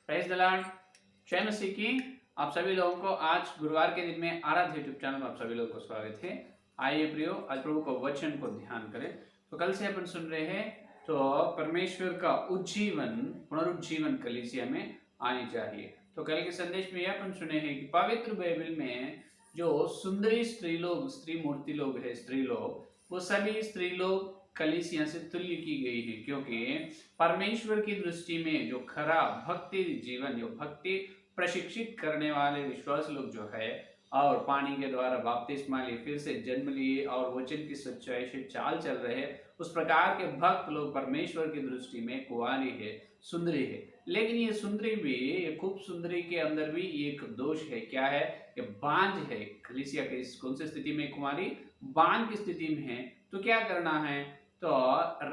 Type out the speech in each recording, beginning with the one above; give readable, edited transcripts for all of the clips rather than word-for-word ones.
Praise the Lord. जय मसीह की। आप सभी लोगों को आज गुरुवार के दिन में आराध्य यूट्यूब चैनल में आप सभी लोगों को स्वागत है। आइए प्रियो, आज प्रभु को वचन को ध्यान करें। तो कल से अपन सुन रहे हैं तो परमेश्वर का उज्जीवन पुनरुज्जीवन कलीसिया में आनी चाहिए। तो कल के संदेश में यह अपन सुने हैं कि पवित्र बाइबल में जो सुंदरी स्त्री मूर्ति लोग है, स्त्री लोग, वो सभी स्त्री लोग कलीसिया से तुल्य की गई है, क्योंकि परमेश्वर की दृष्टि में जो खरा भक्ति जीवन, जो भक्ति प्रशिक्षित करने वाले विश्वास लोग जो है और पानी के द्वारा बपतिस्मा लिए, फिर से जन्म लिए और वचन की सच्चाई से चाल चल रहे, उस प्रकार के भक्त लोग परमेश्वर की दृष्टि में कुंवारी है, सुंदरी है। लेकिन ये सुंदरी भी, ये खूब सुंदरी के अंदर भी एक दोष है। क्या है? कि बांझ है। कलीसिया के कौन सी स्थिति में? कुंवारी बांझ की स्थिति में है। तो क्या करना है? तो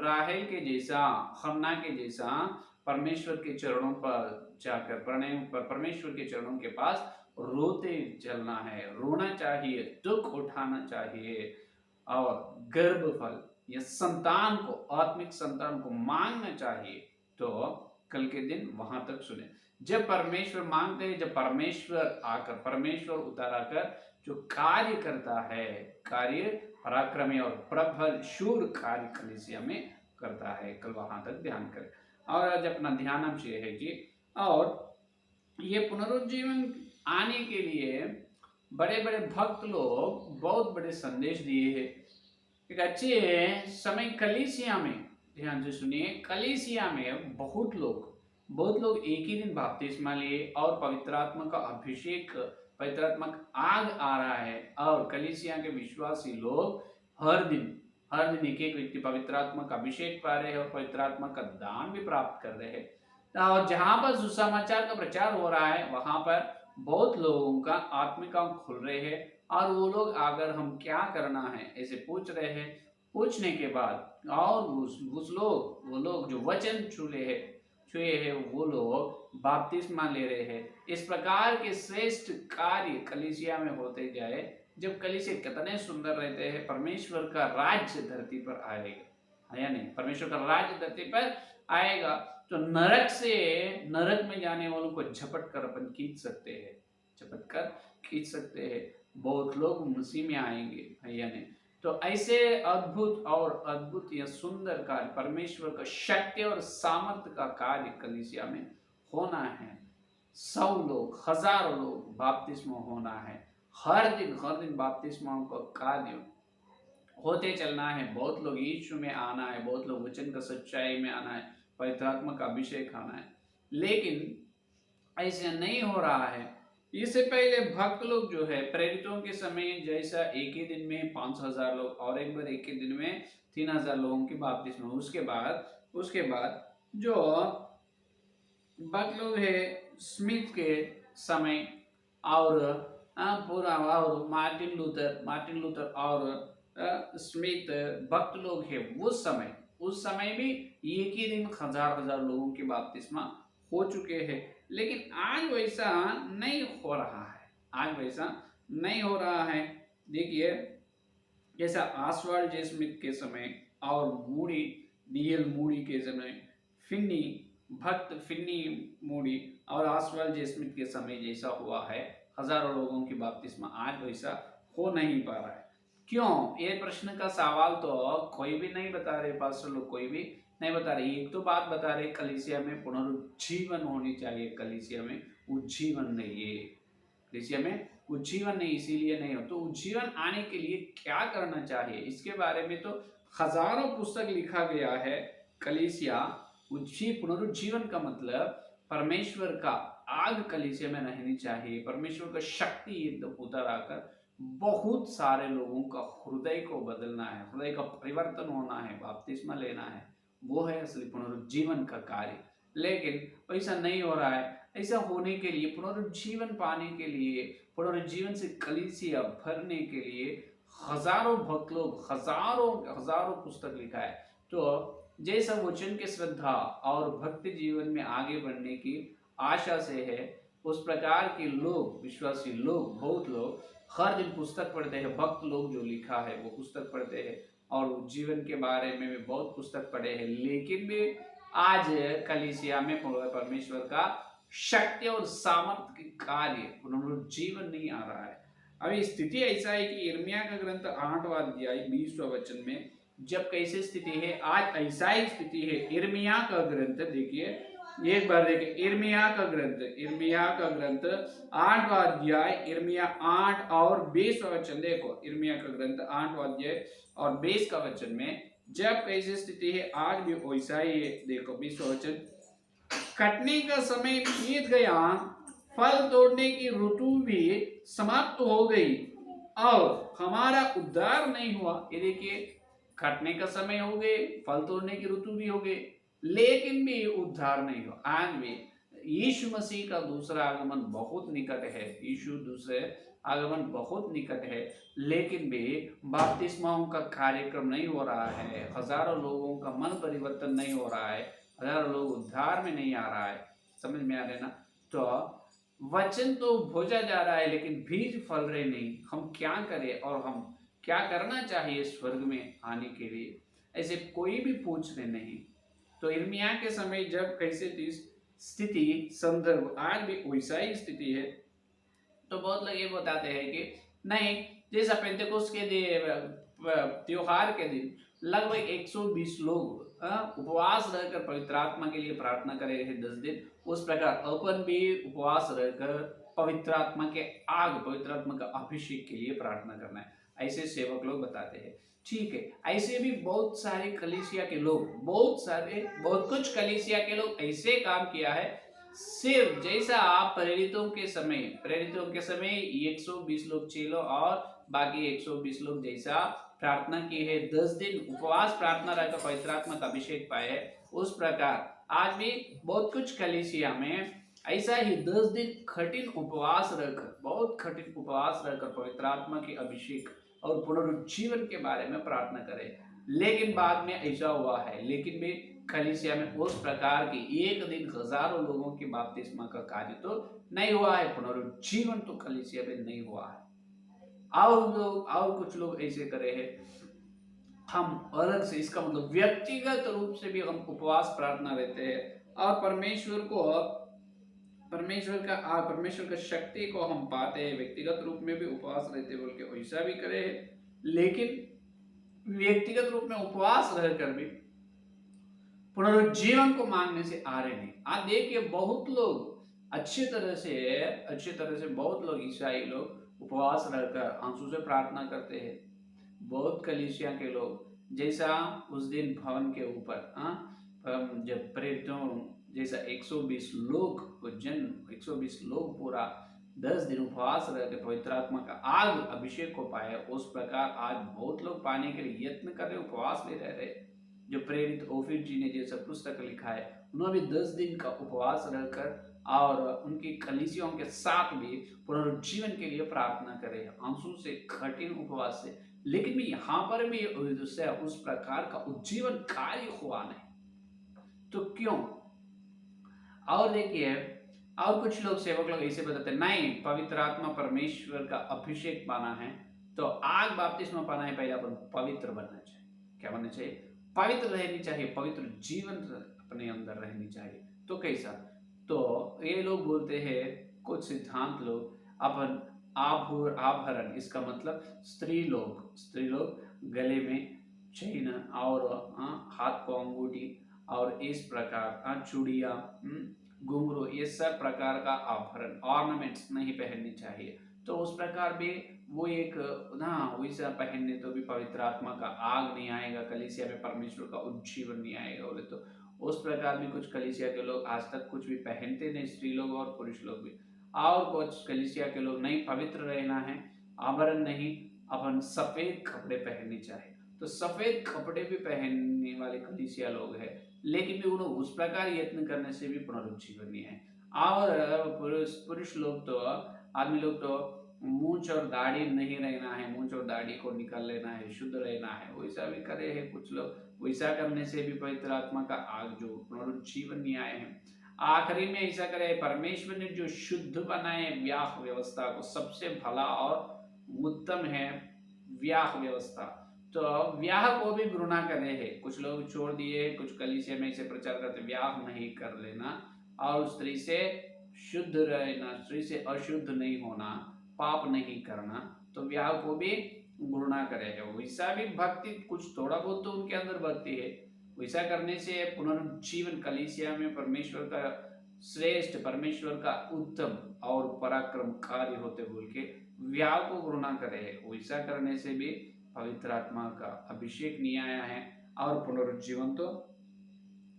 राहेल के जैसा, हन्ना के जैसा परमेश्वर के चरणों पर जाकर, परमेश्वर के चरणों के पास रोते चलना है, रोना चाहिए, दुख उठाना चाहिए और गर्भफल या संतान को, आत्मिक संतान को मांगना चाहिए। तो कल के दिन वहां तक सुने। जब परमेश्वर मांगते हैं, जब परमेश्वर आकर, परमेश्वर उतर आकर जो कार्य करता है, कार्य पराक्रमी और प्रबल शूर कार्य कलीसिया में करता है। कल वहां तक ध्यान करें। और आज अपना ध्यान अंश ये है कि और ये पुनरुज्जीवन आने के लिए बड़े बड़े भक्त लोग बहुत बड़े संदेश दिए हैं। एक अच्छे समय कलीसिया में, ध्यान से सुनिए, कलीसिया में बहुत लोग एक ही दिन बपतिस्मा लिए और पवित्र आत्मा का अभिषेक, पवित्र आत्मा का आग आ रहा है और कलीसिया के विश्वासी लोग हर दिन एक एक व्यक्ति पवित्र आत्मा का अभिषेक पा रहे हैं और पवित्र आत्मा का दान भी प्राप्त कर रहे हैं। और जहां पर सुसमाचार का प्रचार हो रहा है, वहां पर बहुत लोगों का आत्मिक आंख खुल रहे हैं और वो लोग अगर हम क्या करना है ऐसे पूछ रहे हैं। पूछने के बाद और वो लोग जो वचन छुए हैं वो लोग बपतिस्मा ले रहे हैं। इस प्रकार के श्रेष्ठ कार्य कलीसिया में होते जाए। जब कलीसिया कितने सुंदर रहते हैं, परमेश्वर का राज्य धरती पर आएगा, है या नहीं? परमेश्वर का राज्य धरती पर आएगा तो नरक में जाने वालों को झपट कर अपन खींच सकते हैं। बहुत लोग मसीह में आएंगे, है या नहीं? तो ऐसे अद्भुत या सुंदर कार्य, परमेश्वर का शक्ति और सामर्थ्य का कार्य कलीसिया में होना है। 100 लोग, हजारों लोग बपतिस्मा होना है। हर दिन बपतिस्मा का कार्य होते चलना है। बहुत लोग यीशु में आना है, बहुत लोग वचन का सच्चाई में आना है, पवित्र आत्मा का अभिषेक आना है। लेकिन ऐसा नहीं हो रहा है। इससे पहले भक्त लोग जो है, प्रेरितों के समय जैसा एक ही दिन में 5,000 लोग और एक बार एक ही दिन में 3,000 लोगों की बपतिस्मा। उसके बाद जो भक्त लोग है, स्मिथ के समय और पूरा और मार्टिन लूथर और स्मिथ भक्त लोग है, उस समय भी एक ही दिन हजार लोगों की बपतिस्मा हो चुके हैं। लेकिन आज वैसा नहीं हो रहा है। देखिए, जैसा आसवाल्ड जे स्मिथ के समय और डीएल मूडी के समय, फिन्नी मूडी और आसवाल्ड जे स्मिथ के समय जैसा हुआ है, हजारों लोगों की बपतिस्मा आज वैसा हो नहीं पा रहा है। क्यों? ये प्रश्न का सवाल तो कोई भी नहीं बता रहे, पास्टर लोग कोई भी नहीं बता रहे। एक तो बात बता रहे, कलीसिया में पुनरुज्जीवन होनी चाहिए। कलीसिया में उज्जीवन नहीं है, कलीसिया में उज्जीवन नहीं, इसीलिए नहीं हो। तो उज्जीवन आने के लिए क्या करना चाहिए, इसके बारे में तो हजारों पुस्तक लिखा गया है। कलीसिया पुनरुज्जीवन का मतलब परमेश्वर का आग कलीसिया में रहनी चाहिए। परमेश्वर का शक्ति एकदम उतर आकर बहुत सारे लोगों का हृदय को बदलना है, हृदय का परिवर्तन होना है, बपतिस्मा लेना है। वो है असली पुनरुज्जीवन का कार्य। लेकिन ऐसा नहीं हो रहा है। ऐसा होने के लिए, पुनरुज्जीवन पाने के लिए, पुनरुज्जीवन से कलीसिया भरने के लिए हजारों भक्त लोग, हजारों पुस्तक लिखा है। तो जैसा वचन के श्रद्धा और भक्ति जीवन में आगे बढ़ने की आशा से है, उस प्रकार के लोग, विश्वासी लोग, बहुत लोग हर दिन पुस्तक पढ़ते हैं। भक्त लोग जो लिखा है वो पुस्तक पढ़ते हैं और जीवन के बारे में भी बहुत पुस्तक पढ़े हैं। लेकिन भी आज कलीसिया में परमेश्वर का शक्ति और सामर्थ्य के कार्य पुनरुज्जीवन नहीं आ रहा है। अभी स्थिति ऐसा है कि यिर्मयाह का ग्रंथ 8वां अध्याय 20वां वचन में जब कैसे स्थिति है, आज ऐसा ही स्थिति है। यिर्मयाह का ग्रंथ देखिए, एक बार देखिए, यिर्मयाह का ग्रंथ 8वां अध्याय, यिर्मयाह 8 और 20वां वचन देखो। यिर्मयाह का ग्रंथ 8वां अध्याय और 20 का वचन में जब कैसे स्थिति है, आज भी वैसा ही है। देखो 20वां वचन, कटने का समय बीत गया, फल तोड़ने की ऋतु भी समाप्त हो गई और हमारा उद्धार नहीं हुआ। ये देखिए, कटने का समय हो गए, फल तोड़ने की ऋतु भी हो गई, लेकिन भी उद्धार नहीं हुआ। आज भी यीशु मसीह का दूसरा आगमन बहुत निकट है, यीशु दूसरे आगमन बहुत निकट है, लेकिन भी बपतिस्माओं का कार्यक्रम नहीं हो रहा है, हजारों लोगों का मन परिवर्तन नहीं हो रहा है, हजारों लोग उद्धार में नहीं आ रहा है। समझ में आ रहे ना? तो वचन तो भोजा जा रहा है, लेकिन बीज फल रहे नहीं। हम क्या करें और हम क्या करना चाहिए स्वर्ग में आने के लिए, ऐसे कोई भी पूछ रहे नहीं। तो यिर्मयाह के समय जब कैसे थी स्थिति, संदर्भ आज भी वैसा ही स्थिति है। तो बहुत लोग ये बताते हैं कि नहीं, जैसा पेंतेकोस्त के त्योहार के दिन लगभग 120 लोग उपवास रहकर पवित्र आत्मा के लिए प्रार्थना कर रहे थे 10 दिन, उस प्रकार अपन भी उपवास रहकर पवित्र आत्मा के आग, पवित्र आत्मा का अभिषेक के लिए प्रार्थना करना है, ऐसे सेवक लोग बताते हैं। ठीक है, ऐसे भी बहुत सारे कलीसिया के लोग, बहुत कुछ कलीसिया के लोग ऐसे काम किया है। सिर्फ जैसा आप प्रेरितों के समय 120 लोग चेलो और बाकी 120 लोग जैसा प्रार्थना की है, 10 दिन उपवास प्रार्थना रहकर पवित्र आत्मा का अभिषेक पाए, उस प्रकार आज भी बहुत कुछ कलीसिया में ऐसा ही 10 दिन कठिन उपवास रहकर, बहुत कठिन उपवास रहकर पवित्र आत्मा के अभिषेक और पुनरुज्जीवन के बारे में प्रार्थना करें। लेकिन बाद में ऐसा हुआ है, लेकिन भी कलीसिया में उस प्रकार की एक दिन हजारों लोगों की बपतिस्मा का कार्य तो नहीं हुआ है, पुनरुज्जीवन तो कलीसिया में नहीं हुआ है। और कुछ लोग ऐसे करे हैं, हम अलग से, इसका मतलब व्यक्तिगत रूप से भी हम उपवास प्रार्थना रहते हैं और परमेश्वर का शक्ति को हम पाते हैं, व्यक्तिगत रूप में भी उपवास रहते बोल के वैसा भी करे है। लेकिन व्यक्तिगत रूप में उपवास रहकर भी पुनरुज्जीवन को मांगने से आ रहे नहीं। आप देखिए, बहुत लोग अच्छी तरह से बहुत लोग, ईसाई लोग उपवास रहकर आंसू से प्रार्थना करते हैं। बहुत कलीसिया के लोग जैसा उस दिन भवन के ऊपर जब प्रेरितों जैसा 120 लोग पूरा 10 दिन उपवास रहकर पवित्र आत्मा का आग अभिषेक को पाए, उस प्रकार आज बहुत लोग पाने के लिए यत्न कर रहे, उपवास में रह रहे। जो प्रेरित ओफिर जी ने जैसा पुस्तक लिखा है, उन्होंने भी 10 दिन का उपवास रहकर और उनकी कलीसियों के साथ भी पुनरुज्जीवन के लिए प्रार्थना करे, आंसू से, कठिन उपवास से। लेकिन भी यहाँ पर भी उस प्रकार का उज्जीवन कार्य हुआ नहीं, तो क्यों? और देखिए, और कुछ लोग, सेवक लोग ऐसे बताते हैं, नहीं, पवित्र आत्मा परमेश्वर का अभिषेक पाना है तो आग बपतिस्मा पाना है, पहले अपन पवित्र बनना चाहिए। क्या बनना चाहिए? पवित्र रहनी चाहिए, पवित्र जीवन अपने अंदर रहनी चाहिए। तो कैसा? तो ये लोग बोलते हैं, कुछ सिद्धांत लोग, अपन आभरण, इसका मतलब स्त्री लोग गले में चेन और हाथ को अंगूठी और इस प्रकार चूड़िया, घुंघरू, ये सब प्रकार का आभरण, ऑर्नामेंट्स नहीं पहननी चाहिए। तो उस प्रकार भी वो एक वैसा पहनने तो भी पवित्र आत्मा का आग नहीं आएगा, कलीसिया में परमेश्वर का उज्जीवन नहीं आएगा बोले तो उस प्रकार भी कुछ कलीसिया के लोग आज तक कुछ भी पहनते नहीं, स्त्री लोग और पुरुष लोग भी। और कुछ कलीसिया के लोग नहीं, पवित्र रहना है, आभरण नहीं, अपन सफेद कपड़े पहनने चाहिए। तो सफेद कपड़े भी पहनने वाले कलीसिया लोग हैं, लेकिन भी उन्होंने उस प्रकार यत्न करने से भी पुनरुज्जीवन नहीं है। और पुरुष लोग तो, आदमी लोग तो मूंछ और दाढ़ी नहीं रहना है, मूंछ और दाढ़ी को निकाल लेना है, शुद्ध रहना है, वैसा भी करे हैं कुछ लोग। वैसा करने से भी पवित्र आत्मा का आग जो पुनरुज्जीवन नहीं आए हैं। आखिरी में ऐसा करे, परमेश्वर ने जो शुद्ध बनाए व्याह व्यवस्था को, सबसे भला और उत्तम है व्याह व्यवस्था, तो व्याह को भी घृणा करे है। कुछ लोग छोड़ दिए, कुछ कलीसिया में ऐसे प्रचार करते व्याह नहीं कर लेना और स्त्री से शुद्ध रहना, स्त्री से अशुद्ध नहीं होना, पाप नहीं करना, तो विवाह को भी घृणा करेगा। वैसा भी भक्ति, कुछ थोड़ा बहुत तो उनके अंदर भक्ति है, वैसा करने से पुनरुज्जीवन कलीसिया में परमेश्वर का श्रेष्ठ, परमेश्वर का उत्तम और पराक्रमकारी होते बोल के विवाह को घृणा करे है। वैसा करने से भी पवित्र आत्मा का अभिषेक नहीं आया है और पुनरुज्जीवन तो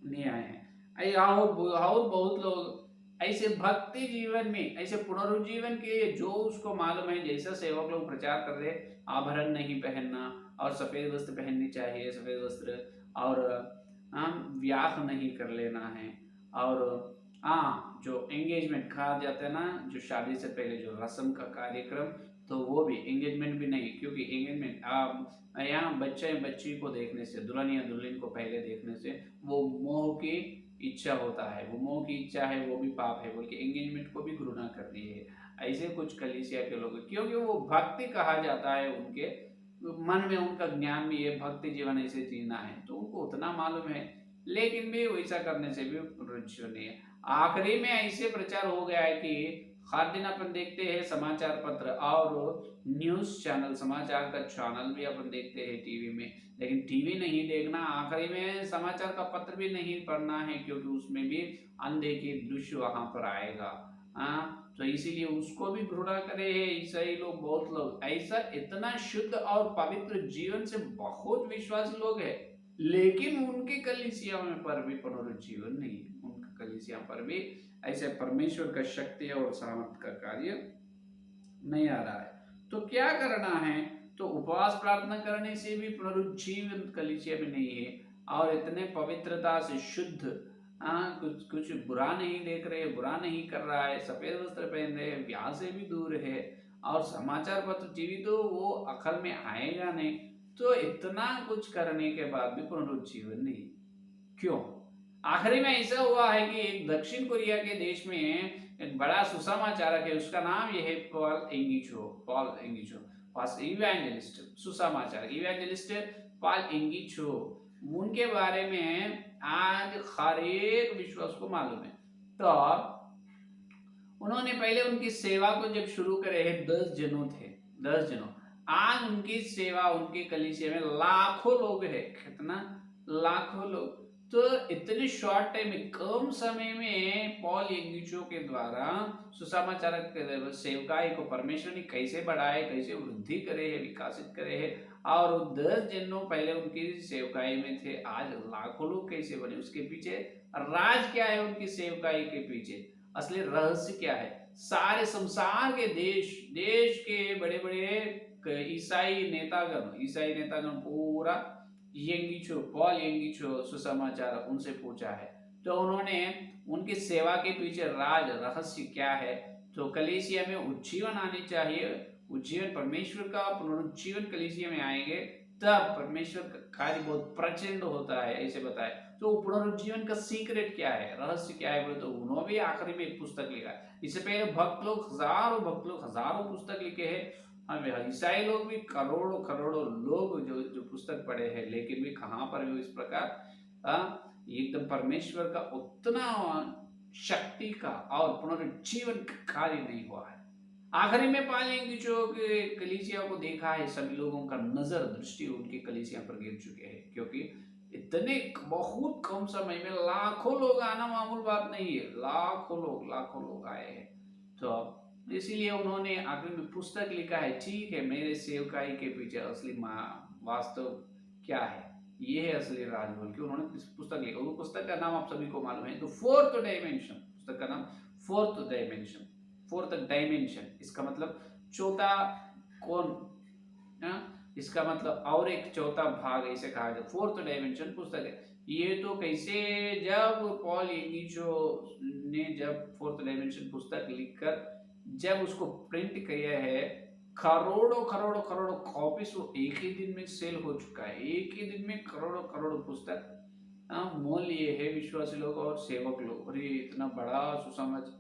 नहीं आए हैं। और बहुत लोग ऐसे भक्ति जीवन में, ऐसे पुनरुज्जीवन के जो उसको मालूम है, जैसा सेवक लोग प्रचार कर रहे, आभरण नहीं पहनना और सफेद वस्त्र पहननी चाहिए, सफेद वस्त्र, और व्याह नहीं कर लेना है, और जो एंगेजमेंट कहा जाता है ना, जो शादी से पहले जो रस्म का कार्यक्रम, तो वो भी एंगेजमेंट भी नहीं, क्योंकि एंगेजमेंट यहाँ बच्चे बच्ची को देखने से, दुल्हन या दुल्हन को पहले देखने से वो मोह की इच्छा होता है, वो मोह की इच्छा है, वो भी पाप है बोल के एंगेजमेंट को भी घृणा कर दी है। ऐसे कुछ कलीसिया के लोग, क्योंकि वो भक्ति कहा जाता है, उनके मन में उनका ज्ञान भी है, भक्ति जीवन ऐसे जीना है, तो उनको उतना मालूम है, लेकिन भी वैसा करने से भी रुचि नहीं है। आखिरी में ऐसे प्रचार हो गया है कि हर दिन अपन देखते हैं समाचार पत्र और न्यूज चैनल, समाचार का चैनल भी अपन देखते हैं टीवी में, लेकिन टीवी नहीं देखना, आखिरी में समाचार का पत्र भी नहीं पढ़ना है, क्योंकि उसमें भी अनदेखी दृश्य वहां पर आएगा। तो इसीलिए उसको भी घृणा करे है ईसाई लोग, बहुत लोग ऐसा इतना शुद्ध और पवित्र जीवन से बहुत विश्वासी लोग हैं, लेकिन उनके कलीसिया में पर भी पुनरुज्जीवन नहीं है, उनके कलीसिया पर भी ऐसे परमेश्वर का शक्ति और सामर्थ का कार्य नहीं आ रहा है। तो क्या करना है? तो उपवास प्रार्थना करने से भी पुनरुज्जीवन कलीसिया में नहीं है, और इतने पवित्रता से शुद्ध, कुछ बुरा नहीं देख रहे, बुरा नहीं कर रहा है, सफेद वस्त्र पहन रहे हैं, ब्याह से भी दूर है, और समाचार पत्र टीवी तो वो अकल में आएगा नहीं, तो इतना कुछ करने के बाद भी पुनरुज्जीवन नहीं, क्यों? आखिरी में ऐसा हुआ है कि एक दक्षिण कोरिया के देश में एक बड़ा सुसमाचारक है, उसका नाम यह है पॉल एंगिचो, इवेंजलिस्ट, सुसमाचारक इवेंजलिस्ट पॉल एंगिचो। उनके बारे में आज हर एक विश्वास को मालूम है। तो उन्होंने पहले उनकी सेवा को जब शुरू करे है, 10 जनों थे, 10 जनों। आज उनकी सेवा, उनके कलीसिया में लाखों लोग है, कितना, लाखों लोग। तो इतने शॉर्ट टाइम में, कम समय में पॉल एंगिचो के द्वारा सुसमाचारक सेवकाई को परमेश्वर ने कैसे बढ़ाए, कैसे वृद्धि करे है, विकासित करे है, और 10 जनों पहले उनकी सेवकाई में थे, आज लाखों लोग कैसे बने, उसके पीछे राज क्या है, उनकी सेवकाई के पीछे असली रहस्य क्या है? सारे संसार के देश के बड़े बड़े ईसाई नेतागण पूरा पॉल एंगिचो सुसमाचार उनसे पूछा है, तो उन्होंने उनकी सेवा के पीछे राज रहस्य क्या है। तो कलीसिया में उज्जीवन आनी चाहिए, उज्जीवन परमेश्वर का पुनरुज्जीवन कलीसिया में आएंगे, तब परमेश्वर का कार्य बहुत प्रचंड होता है, ऐसे बताए। तो पुनरुज्जीवन का सीक्रेट क्या है, रहस्य क्या है बोले, तो उन्होंने भी आखिरी में एक पुस्तक लिखा है। इससे पहले हजारों भक्त लोग हजारों पुस्तक लिखे हैं, ईसाई लोग भी करोड़ों लोग जो पुस्तक पढ़े हैं, लेकिन भी कहां पर भी इस प्रकार एकदम परमेश्वर का उतना शक्ति का और पुनरुज्जीवन कार्य नहीं हुआ है। आखिरी में पालेंगे जो कलीसिया को देखा है, सभी लोगों का नजर दृष्टि उनकी कलीसिया पर गिर चुके हैं, क्योंकि इतने बहुत कम समय में लाखों लोग आना मामूल बात नहीं है, लाखों लोग आए हैं। तो इसीलिए उन्होंने आखिर में पुस्तक लिखा है, ठीक है, मेरे सेवकाई के पीछे असली वास्तव क्या है, ये है असली राज बोल के उन्होंने पुस्तक लिखा। वो पुस्तक का नाम आप सभी को मालूम है, तो फोर्थ डायमेंशन, पुस्तक का नाम फोर्थ डायमेंशन, इसका मतलब चौथा कौन, इसका मतलब और एक चौथा भाग ऐसे कहा जाए, फोर्थ डायमेंशन पुस्तक है। ये तो कैसे, जब पॉल एंगिचो ने जब फोर्थ डायमेंशन पुस्तक लिखकर जब उसको प्रिंट किया है, करोड़ों कॉपीज वो एक ही दिन में सेल हो चुका है, एक ही दिन में करोड़ों पुस्तक मोल लिए है विश्वासी लोग और सेवक लोग। और ये इतना बड़ा सुसमाचार,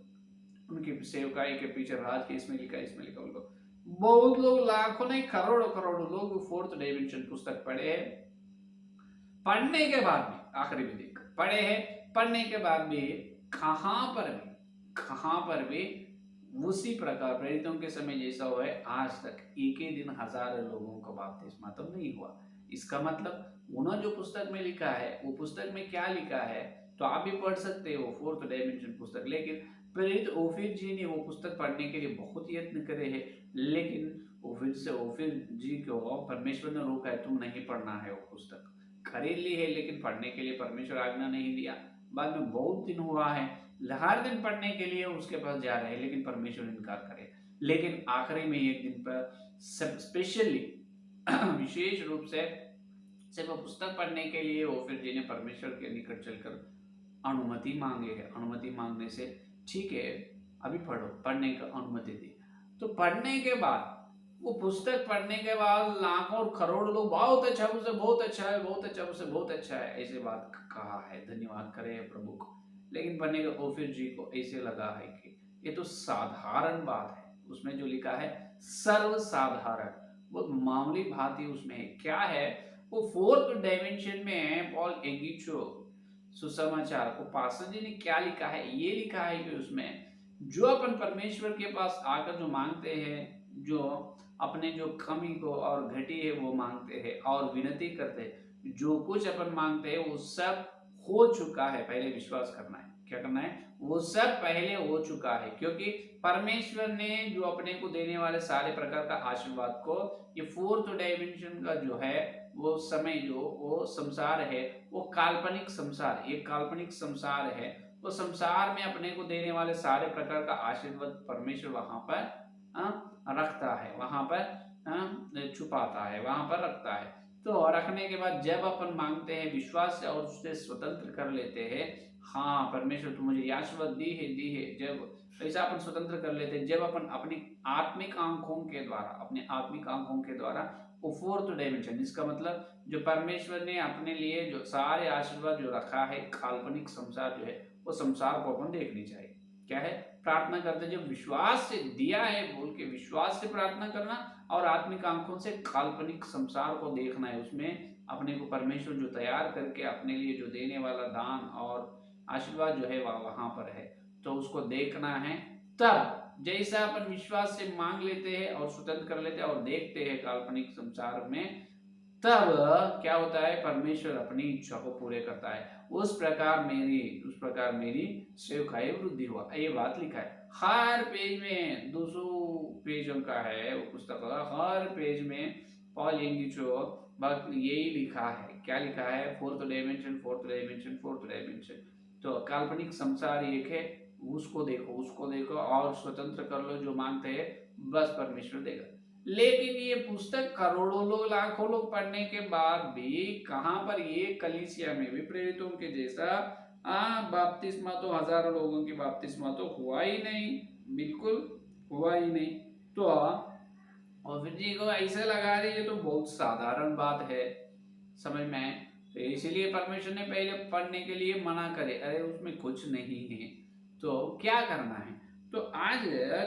उनकी सेवकाई के पीछे राज के इसमें लिखा उनको बहुत लोग, लाखों नहीं करोड़ों लोग फोर्थ डायमेंशन पुस्तक पढ़े हैं। पढ़ने के बाद भी आखिरी में देख पढ़े हैं, पढ़ने के बाद भी कहां कहाँ पर भी उसी प्रकार प्रेरितों के समय जैसा हुआ है आज तक एक ही दिन हजारों लोगों का बपतिस्मा तो नहीं हुआ। इसका मतलब उन्होंने जो पुस्तक में लिखा है वो पुस्तक में क्या लिखा है तो आप भी पढ़ सकते हो, फोर्थ डायमेंशन पुस्तक। लेकिन प्रेरित ओफिर जी ने वो पुस्तक पढ़ने के लिए बहुत यत्न करे हैं, लेकिन ओफिर जी को परमेश्वर ने रोका है, तुम नहीं पढ़ना है वो पुस्तक। खरीद ली है लेकिन पढ़ने के लिए परमेश्वर आज्ञा नहीं दिया। बाद में बहुत दिन हुआ है, हर दिन पढ़ने के लिए उसके पास जा रहे हैं, लेकिन परमेश्वर इनकार करे। लेकिन आखिरी में एक दिन पर स्पेशली विशेष रूप से सिर्फ पुस्तक पढ़ने के लिए ओफिर जी ने परमेश्वर के निकट चलकर अनुमति मांगे है। अनुमति मांगने से ठीक है अभी पढ़ो, पढ़ने का अनुमति दी। तो पढ़ने के बाद वो पुस्तक पढ़ने के बाद लाखों और करोड़ लोग बहुत अच्छा उसे, बहुत अच्छा है, बहुत अच्छा उसे, बहुत अच्छा है, ऐसे बात कहा है। धन्यवाद करें प्रभु को। लेकिन पढ़ने के ओफिर जी को ऐसे लगा है कि ये तो साधारण बात है। उसमें जो लिखा है सर्वसाधारण, वो मामूली बात ही उसमें है। क्या है वो फोर्थ डायमेंशन में पॉल एंगिचो सुसमाचार को पास्टर जी ने क्या लिखा है, ये लिखा है कि उसमें जो अपन परमेश्वर के पास आकर जो मांगते हैं, जो अपने जो कमी को और घटी है वो मांगते हैं और विनती करते हैं, जो कुछ अपन मांगते हैं वो सब हो चुका है। पहले विश्वास करना है, क्या करना है, वो सब पहले हो चुका है। क्योंकि परमेश्वर ने जो अपने को देने वाले सारे प्रकार का आशीर्वाद को, ये फोर्थ डायमेंशन का जो है वो समय, जो वो संसार है वो काल्पनिक संसार, एक काल्पनिक संसार है। वो संसार में अपने को देने वाले सारे प्रकार का आशीर्वाद परमेश्वर वहां पर रखता है, वहां पर छुपाता है, वहां पर रखता है। तो रखने के बाद जब अपन मांगते हैं विश्वास से और उससे स्वतंत्र कर लेते हैं, हाँ परमेश्वर तुम मुझे आशीर्वाद दी है, जब ऐसा अपन स्वतंत्र कर लेते हैं, जब अपन अपनी आत्मिक आंखों के द्वारा, अपने आत्मिक आंखों के द्वारा वो फोर्थ डायमेंशन, इसका मतलब जो परमेश्वर ने अपने लिए जो सारे आशीर्वाद जो रखा है, काल्पनिक संसार जो है वो संसार को अपन देखनी चाहिए। क्या है, प्रार्थना करते जब विश्वास से दिया है बोल के विश्वास से प्रार्थना करना, और आत्मिक आंखों से काल्पनिक संसार को देखना है। उसमें अपने को परमेश्वर जो तैयार करके अपने लिए जो देने वाला दान और आशीर्वाद जो है वहां पर है, तो उसको देखना है। तब जैसा अपन विश्वास से मांग लेते हैं और स्वतंत्र कर लेते हैं और देखते हैं काल्पनिक संसार में, तब क्या होता है, परमेश्वर अपनी इच्छा को पूरे करता है। उस प्रकार मेरी सेवकाई वृद्धि हुआ, ये बात लिखा है। हर पेज में 200 पेजों का है वो पुस्तक, हर पेज में पॉल एंगिचो यही लिखा है। क्या लिखा है, fourth dimension, fourth dimension, fourth dimension. तो काल्पनिक संसार एक है, उसको देखो और स्वतंत्र कर लो, जो मांगते हैं बस परमेश्वर देगा। लेकिन ये पुस्तक करोड़ों लोग, लाखों लोग पढ़ने के बाद भी कहां पर, ये कलीसिया में भी प्रेरितों के जैसा बपतिस्मा तो हजारों लोगों की बपतिस्मा तो हुआ ही नहीं, बिल्कुल हुआ ही नहीं। तो और फिर जी को ऐसे लगा रही है तो बहुत साधारण बात है समझ में, तो इसीलिए परमेश्वर ने पहले पढ़ने के लिए मना करे, अरे उसमें कुछ नहीं है तो क्या करना है। तो आज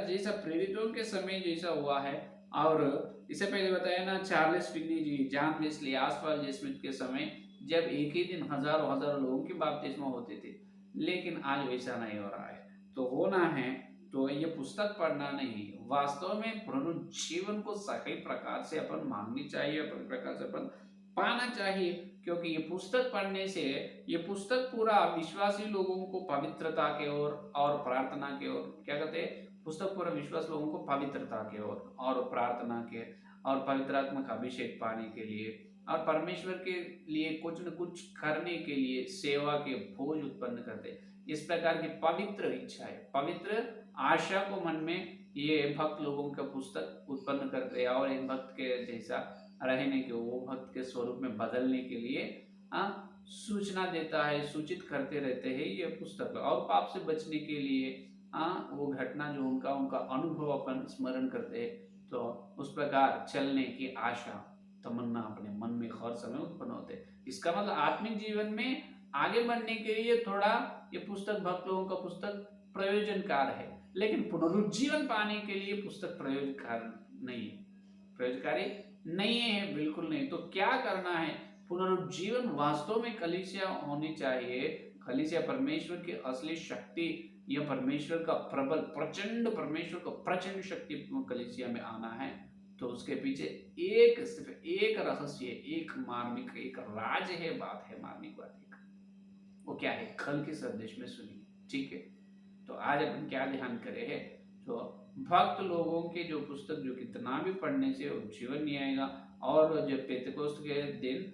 जैसा प्रेरितों के समय जैसा हुआ है, और इससे पहले बताया ना चार्ल्स फिन्नी जी, जॉन वेस्ली, ऑस्वाल्ड जे स्मिथ के समय जब एक ही दिन हजारों हजारों लोगों की बपतिस्मा होते थे, लेकिन आज वैसा नहीं हो रहा है। तो होना है तो ये पुस्तक पढ़ना नहीं, वास्तव में पुनरुज्जीवन को सही प्रकार से अपन मांगनी चाहिए, अपन प्रकार से अपन पाना चाहिए। क्योंकि ये पुस्तक पढ़ने से, ये पुस्तक पूरा विश्वासी लोगों को पवित्रता के ओर और प्रार्थना के ओर, क्या कहते हैं, पुस्तक पूरा विश्वास लोगों को पवित्रता के ओर और प्रार्थना के और पवित्रात्मक अभिषेक पाने के लिए और परमेश्वर के लिए कुछ न कुछ करने के लिए सेवा के बोझ उत्पन्न करते। इस प्रकार की पवित्र इच्छा है, पवित्र आशा को मन में ये भक्त लोगों का पुस्तक उत्पन्न करते हैं, और एक भक्त के जैसा रहने के, वो भक्त के स्वरूप में बदलने के लिए सूचना देता है, सूचित करते रहते हैं ये पुस्तक। और पाप से बचने के लिए वो घटना जो उनका अनुभव अपन स्मरण करते हैं, तो उस प्रकार चलने की आशा, तमन्ना अपने मन में हर समय उत्पन्न होते हैं। इसका मतलब आत्मिक जीवन में आगे बढ़ने के लिए थोड़ा ये पुस्तक, भक्त लोगों का पुस्तक प्रयोजनकार है, लेकिन पुनरुज्जीवन पाने के लिए पुस्तक प्रयोजनकार नहीं है, प्रयोजनकारी नहीं है, बिल्कुल नहीं। तो क्या करना है, पुनरुज्जीवन वास्तव में कलीसिया होनी चाहिए। कलीसिया परमेश्वर की असली शक्ति यह परमेश्वर का प्रबल प्रचंड परमेश्वर का प्रचंड शक्ति कलीसिया में आना है, तो उसके पीछे सिर्फ एक रहस्य, एक मार्मिक, एक राज है, बात है, मार्मिक बात है। वो क्या है, कल के संदेश में सुनिए, ठीक है। तो आज अपन क्या ध्यान करे है, तो भक्त लोगों के जो पुस्तक जो कितना भी पढ़ने से जीवन नहीं आएगा, और जो पेंतेकोस्त के दिन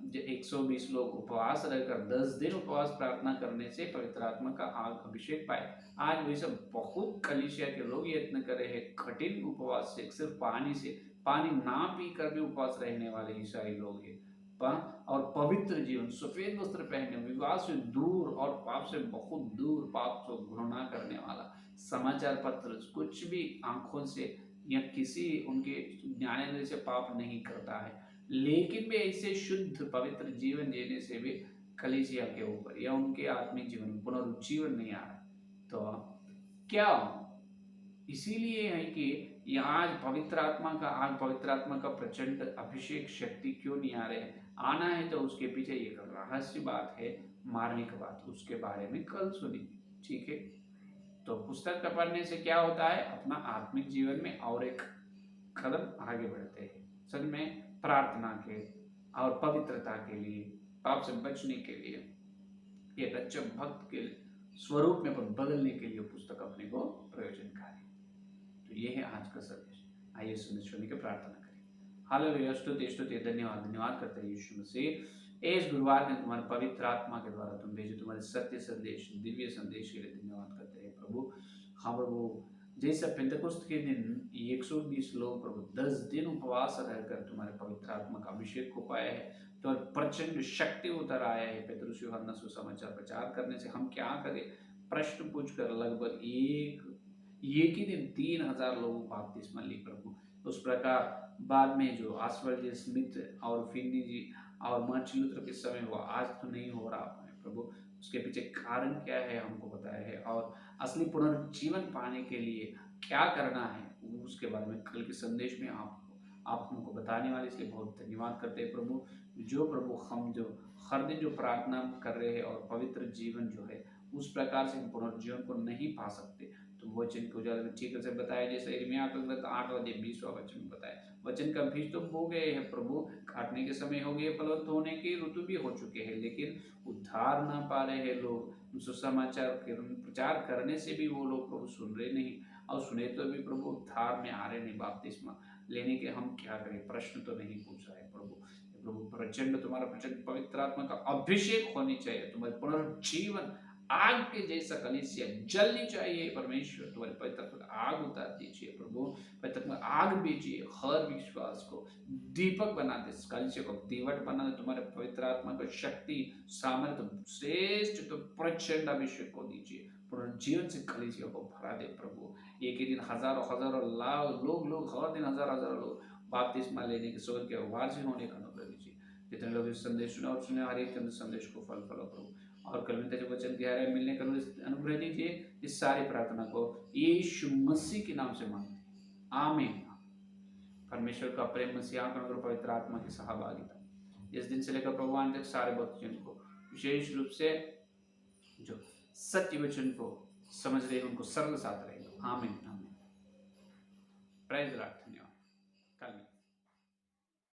जो 120 लोग उपवास रहकर 10 दिन उपवास प्रार्थना करने से पवित्र आत्मा का अभिषेक पाए। आज वही सब बहुत कलीसिया के लोग यत्न कर रहे हैं कठिन उपवास से, सिर्फ पानी से, पानी ना पी कर भी उपवास रहने वाले ईसाई लोग हैं। और पवित्र जीवन, सफेद वस्त्र पहने, विवाह से दूर और पाप से बहुत दूर, पाप को घृणा करने वाला, समाचार पत्र कुछ भी आंखों से या किसी उनके ज्ञानेंद्रिय से पाप नहीं करता है, लेकिन भी ऐसे शुद्ध पवित्र जीवन जीने से भी कलीसिया के ऊपर या उनके आत्मिक जीवन में पुनरुज्जीवन नहीं आ रहा। तो क्या इसीलिए है कि आज पवित्र आत्मा का प्रचंड अभिषेक शक्ति क्यों नहीं आ रहे हैं? आना है तो उसके पीछे एक रहस्य बात है, मार्मिक बात, उसके बारे में कल सुनिए, ठीक है। तो पुस्तक का पढ़ने से क्या होता है, अपना आत्मिक जीवन में और एक कदम आगे बढ़ते हैं। सच में प्रार्थना के और पवित्रता के लिए, पाप से बचने के लिए, एक अच्छे भक्त के स्वरूप में बदलने के लिए पुस्तक अपने को प्रयोजनकारी। तो ये है आज का संदेश। आइए संदेश सुनने की प्रार्थना करें। हालेलुया, स्तुति धन्यवाद करते हैं यीशु मसीह, इस गुरुवार में तुम्हारे पवित्र आत्मा के द्वारा तुम भेजे तुम्हारे सत्य संदेश, दिव्य संदेश के लिए धन्यवाद करते हैं प्रभु। हाँ प्रभु, जैसा पेंतेकोस्त के दिन 120 लोग प्रभु 10 दिन उपवास रहकर तुम्हारे पवित्र आत्मा का अभिषेक को पाया है, तो प्रचंड शक्ति उतर आया है। पेतरुस यूहन्ना सुसमाचार प्रचार करने से हम क्या करें, प्रश्न पूछकर लगभग एक ही दिन 3000 लोगों को बपतिस्मा ली प्रभु। उस प्रकार बाद में जो आस्वर्ड स्मिथ और फिन्नी जी और मार्टिन लूथर के समय हुआ, आज तो नहीं हो रहा प्रभु। उसके पीछे कारण क्या है हमको बताया है, और असली पुनर्जीवन पाने के लिए क्या करना है उसके बारे में कल के संदेश में आप हमको बताने वाले, इसलिए बहुत धन्यवाद करते हैं प्रभु। जो प्रभु हम जो हर दिन जो प्रार्थना कर रहे हैं और पवित्र जीवन जो है उस प्रकार से हम पुनर्जीवन को नहीं पा सकते, तो वचन को ज्यादा ठीक से बताया, जैसे यिर्मयाह का ग्रंथ 8-20 वचन में बताया, वचन का बीज तो बो गए हैं प्रभु, काटने के समय हो गए, फलवंत होने की ऋतु भी हो चुके हैं, लेकिन उद्धार ना पा रहे हैं लोग। सुसमाचार प्रचार करने से भी वो लोग प्रभु सुन रहे नहीं, और सुने तो भी प्रभु उद्धार में आ रहे नहीं। बपतिस्मा लेने के हम क्या करें, प्रश्न तो नहीं पूछ रहे प्रभु। प्रभु प्रचंड तुम्हारा प्रचंड पवित्र आत्मा का अभिषेक होनी चाहिए, तुम्हारे पुनर्जीवन आग के जैसा कलीसिया जलनी चाहिए परमेश्वर। तुम्हारे पवित्र आग उतार दीजिए प्रभु, पवित्र आग भेजिए, हर विश्वास को दीपक बना दे, कलीसिया को दीवट बना दे। तुम्हारे पवित्र आत्मा को शक्ति सामर्थ्य श्रेष्ठ तो प्रचंड अभिषेक को दीजिए, पुनर्जीवन से कलीसिया को भरा दे प्रभु। एक ही दिन हजारों लोग हर दिन हजारों लोग बपतिस्मा लेने के स्वर्ग के वारसी होने का अनुग्रह दीजिए। जितने लोग इस संदेश सुने और सुने, हर एक संदेश को फल प्रभु, और कल में वचन की गहराई मिलने का अनुग्रह दीजिए। इस सारी प्रार्थना को यीशु मसीह के नाम से मांगते हैं, आमीन। परमेश्वर का प्रेम, मसीहा का अनुग्रह, पवित्र आत्मा की सहभागिता इस दिन से लेकर प्रभुवान तक सारे भक्तजन को, विशेष रूप से जो सत्य वचन को समझ रहे उनको सरल साथ रहेगा। आमीन आमीन। Praise the Lord. धन्यवाद। कल